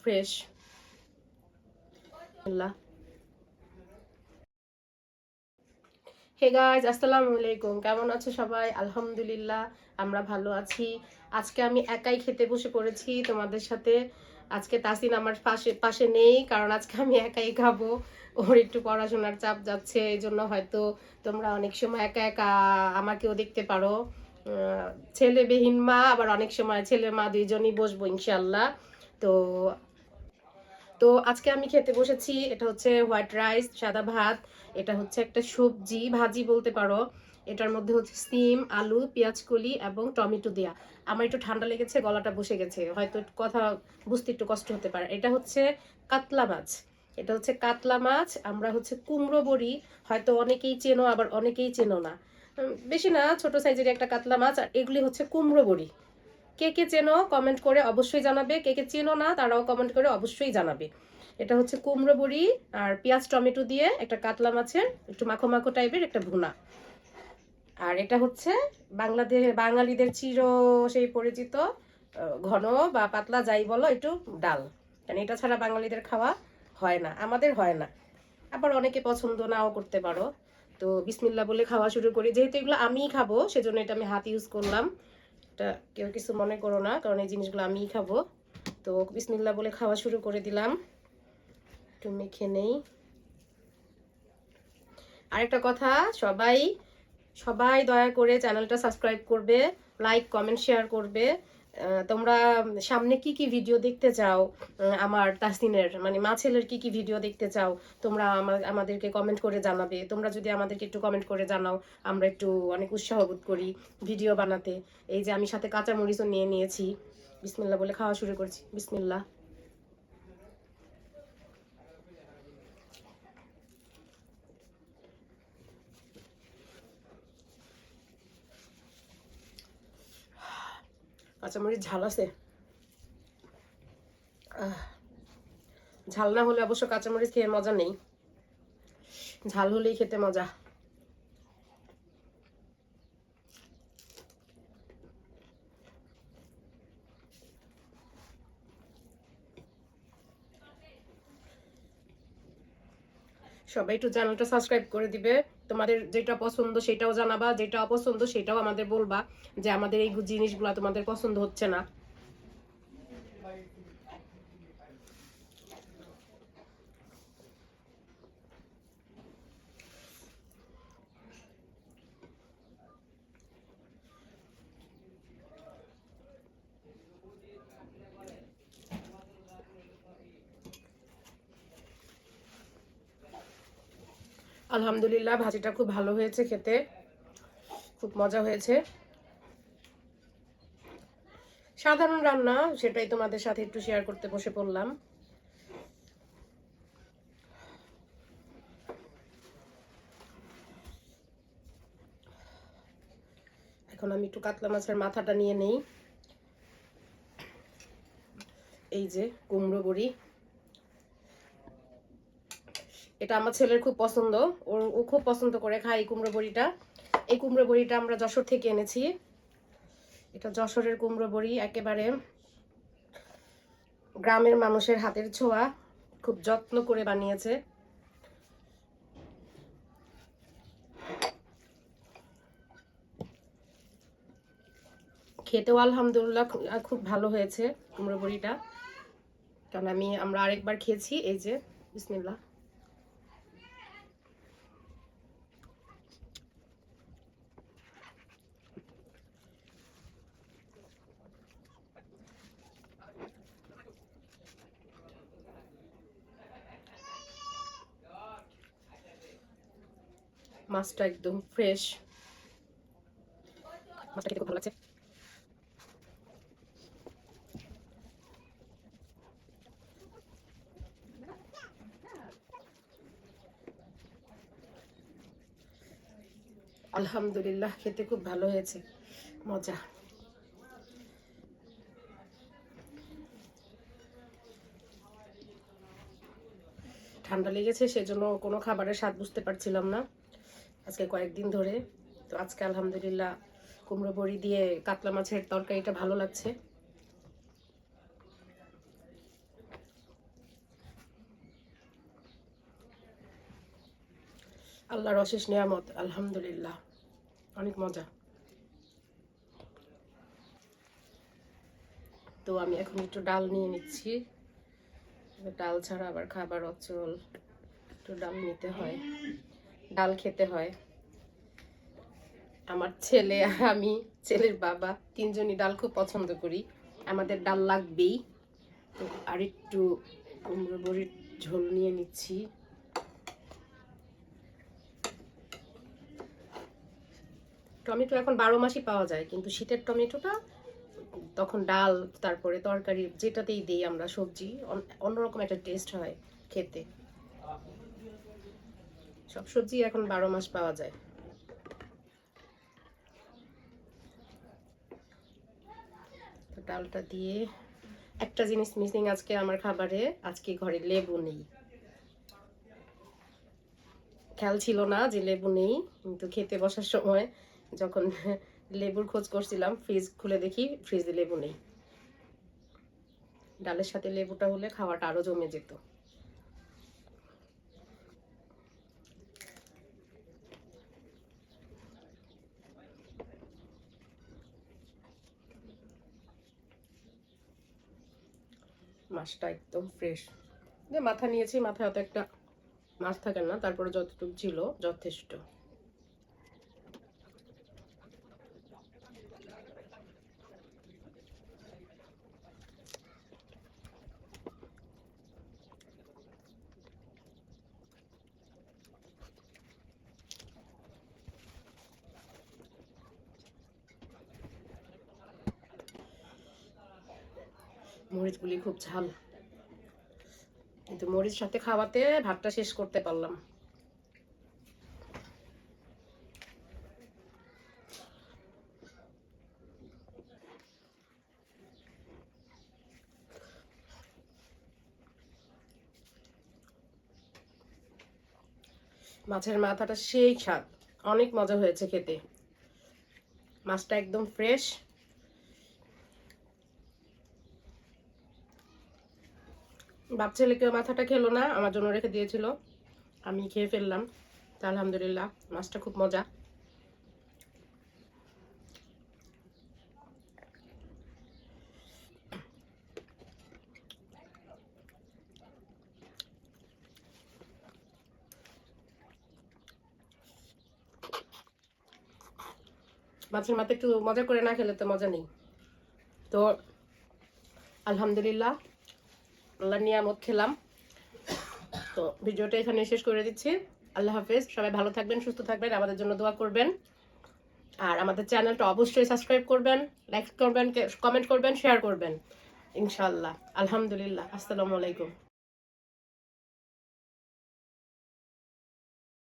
Fresh. Hey guys, আসসালামু আলাইকুম। কেমন আছো সবাই? আলহামদুলিল্লাহ আমরা ভালো আছি। আজকে আমি একাই খেতে বসে পড়েছি তোমাদের সাথে। আজকে তাসিন আমার পাশে পাশে নেই, কারণ আজকে আমি একাই খাবো। ওর একটু পড়াশোনার চাপ যাচ্ছে, এই জন্য হয়তো তোমরা অনেক সময় একা একা আমাকেও দেখতে পারো। ছেলেবিহীন মা, আবার অনেক সময় ছেলে মা দুইজনই বসবো ইনশাল্লাহ। তো তো আজকে আমি খেতে বসেছি। এটা হচ্ছে হোয়াইট রাইস, সাদা ভাত। এটা হচ্ছে একটা সবজি ভাজি বলতে পারো। এটার মধ্যে হচ্ছে সিম, আলু, পেঁয়াজ কলি এবং টমেটো দেয়া। আমার একটু ঠান্ডা লেগেছে, গলাটা বসে গেছে, হয়তো কথা বুঝতে একটু কষ্ট হতে পারে। এটা হচ্ছে কাতলা মাছ। এটা হচ্ছে কাতলা মাছ। আমরা হচ্ছে কুমড়ো বড়ি, হয়তো অনেকেই চেনো আবার অনেকেই চেনো না। বেশি না, ছোট সাইজের একটা কাতলা মাছ। আর এগুলি হচ্ছে কুমড়ো বড়ি। কে কে চেনো কমেন্ট করে অবশ্যই জানাবে, কে কে চেনো না তারাও কমেন্ট করে অবশ্যই জানাবে। এটা হচ্ছে কুমড়ো বড়ি আর পেঁয়াজ টমেটো দিয়ে একটা কাতলা মাছের একটু মাখো মাখো টাইপের একটা ভুনা। আর এটা হচ্ছে বাঙালিদের চির সেই পরিচিত ঘন বা পাতলা যাই বলো একটু ডাল। কারণ এটা ছাড়া বাঙালিদের খাওয়া হয় না, আমাদের হয় না। আবার অনেকে পছন্দ নাও করতে পারো। তো বিসমিল্লাহ বলে খাওয়া শুরু করি। যেহেতু এগুলো আমিই খাবো, সেজন্য এটা আমি হাত ইউজ করলাম। এটা কেউ কিছু মনে করো না, কারণ এই জিনিসগুলো আমিই খাবো। তো বিসমিল্লাহ বলে খাওয়া শুরু করে দিলাম। একটু মেখে নেই। আরেকটা কথা, সবাই সবাই দয়া করে চ্যানেলটা সাবস্ক্রাইব করবে, লাইক কমেন্ট শেয়ার করবে। তোমরা সামনে কি কি ভিডিও দেখতে চাও, আমার তাসিনের মানে মা ছেলের কি কি ভিডিও দেখতে চাও, তোমরা আমাদেরকে কমেন্ট করে জানাবে। তোমরা যদি আমাদেরকে একটু কমেন্ট করে জানাও, আমরা একটু অনেক উৎসাহ বোধ করি ভিডিও বানাতে। এই যে আমি সাথে কাঁচামরিচও নিয়ে নিয়েছি। বিসমিল্লাহ বলে খাওয়া শুরু করছি। বিসমিল্লাহ। কাঁচামরিচ ঝাল আছে। ঝাল না হলে অবশ্য কাঁচামরিচ খেয়ে মজা নেই, ঝাল হলেই খেতে মজা। সবাই একটু চ্যানেলটা সাবস্ক্রাইব করে দিবে। তোমাদের যেটা পছন্দ সেটাও জানাবা, যেটা অপছন্দ সেটাও আমাদের বলবা, যে আমাদের এই জিনিসগুলো তোমাদের পছন্দ হচ্ছে না। আলহামদুলিল্লাহ ভাজিটা খুব ভালো হয়েছে খেতে, খুব মজা হয়েছে। সাধারণ রান্না, সেটাই তোমাদের সাথে একটু শেয়ার করতে বসে পড়লাম। এখন আমি একটু কাতলা মাছের মাথাটা নিয়ে নেই। এই যে কুমড়ো বড়ি, এটা আমার ছেলের খুব পছন্দ। ও খুব পছন্দ করে খায় এই কুমড়ো বড়িটা। এই কুমড়ো বড়িটা আমরা যশোর থেকে এনেছি। এটা যশোরের কুমড়ো বড়ি, একেবারে গ্রামের মানুষের হাতের ছোঁয়া, খুব যত্ন করে বানিয়েছে। খেতেও আলহামদুলিল্লাহ খুব ভালো হয়েছে কুমড়ো বড়িটা, কারণ আমরা আরেকবার খেয়েছি। এই যে বিসমিল্লাহ। মাছটা একদম ফ্রেশ, মাছটা খেতে খুব ভালো লাগছে। আলহামদুলিল্লাহ খেতে খুব ভালো হয়েছে, মজা। ঠান্ডা লেগেছে, সেজন্য কোনো খাবারের স্বাদ বুঝতে পারছিলাম না আজকে কয়েকদিন ধরে। তো আজকে আলহামদুলিল্লাহ কুমড়ো বড়ি দিয়ে কাতলা মাছের তরকারিটা ভালো লাগছে। আল্লাহর অশেষ নিয়ামত, আলহামদুলিল্লাহ, অনেক মজা। তো আমি এখন একটু ডাল নিয়ে নিচ্ছি, ডাল ছাড়া আবার খাবার অচল, একটু ডাল নিতে হয়, ডাল খেতে হয়। আমার ছেলে আর আমি, ছেলের বাবা, তিনজনই ডাল খুব পছন্দ করি, আমাদের ডাল লাগবেই। তো আর একটু কুমড়ো বড়ির ঝোল নিয়ে নিচ্ছি। টমেটো এখন 12 মাসই পাওয়া যায়, কিন্তু শীতের টমেটোটা তখন ডাল তারপরে তরকারি যেটাতেই দিই আমরা সবজি, অন্যরকম একটা টেস্ট হয় খেতে। সব সবজি এখন 12 মাস পাওয়া যায়। তো ডালটা দিয়ে একটা জিনিস মিসিং আজকে আমার খাবারে, আজকে ঘরে লেবু নেই। খেয়াল ছিল না যে লেবু নেই, কিন্তু খেতে বসার সময় যখন লেবুর খোঁজ করছিলাম ফ্রিজ খুলে দেখি ফ্রিজে লেবু নেই। ডালের সাথে লেবুটা হলে খাওয়াটা আরো জমে যেত। মাছটা একদম ফ্রেশ, যে মাথা নিয়েছি, মাথায় অত একটা মাছ থাকে না, তারপরে যতটুকু ছিল যথেষ্ট। মরিচগুলি খুব ঝাল, কিন্তু মরিচ সাথে খাওয়াতে ভাতটা শেষ করতে পারলাম। মাছের মাথাটা সেই স্বাদ, অনেক মজা হয়েছে খেতে, মাছটা একদম ফ্রেশ। বাপ ছেলে কেউ মাথাটা খেলো না, আমার জন্য রেখে দিয়েছিল, আমি খেয়ে ফেললাম। তা আলহামদুলিল্লাহ, মাছটা খুব মজা। মাছের মাথা একটু মজা করে না খেলে তো মজা নেই। তো আলহামদুলিল্লাহ, আল্লাহর নিয়ামত খেলাম। তো ভিডিওটা এখানে শেষ করে দিচ্ছি। আল্লাহ হাফেজ, সবাই ভালো থাকবেন, সুস্থ থাকবেন, আমাদের জন্য দোয়া করবেন। আর আমাদের চ্যানেলটা অবশ্যই সাবস্ক্রাইব করবেন, লাইক করবেন, কমেন্ট করবেন, শেয়ার করবেন ইনশাআল্লাহ। আলহামদুলিল্লাহ, আসসালামু আলাইকুম।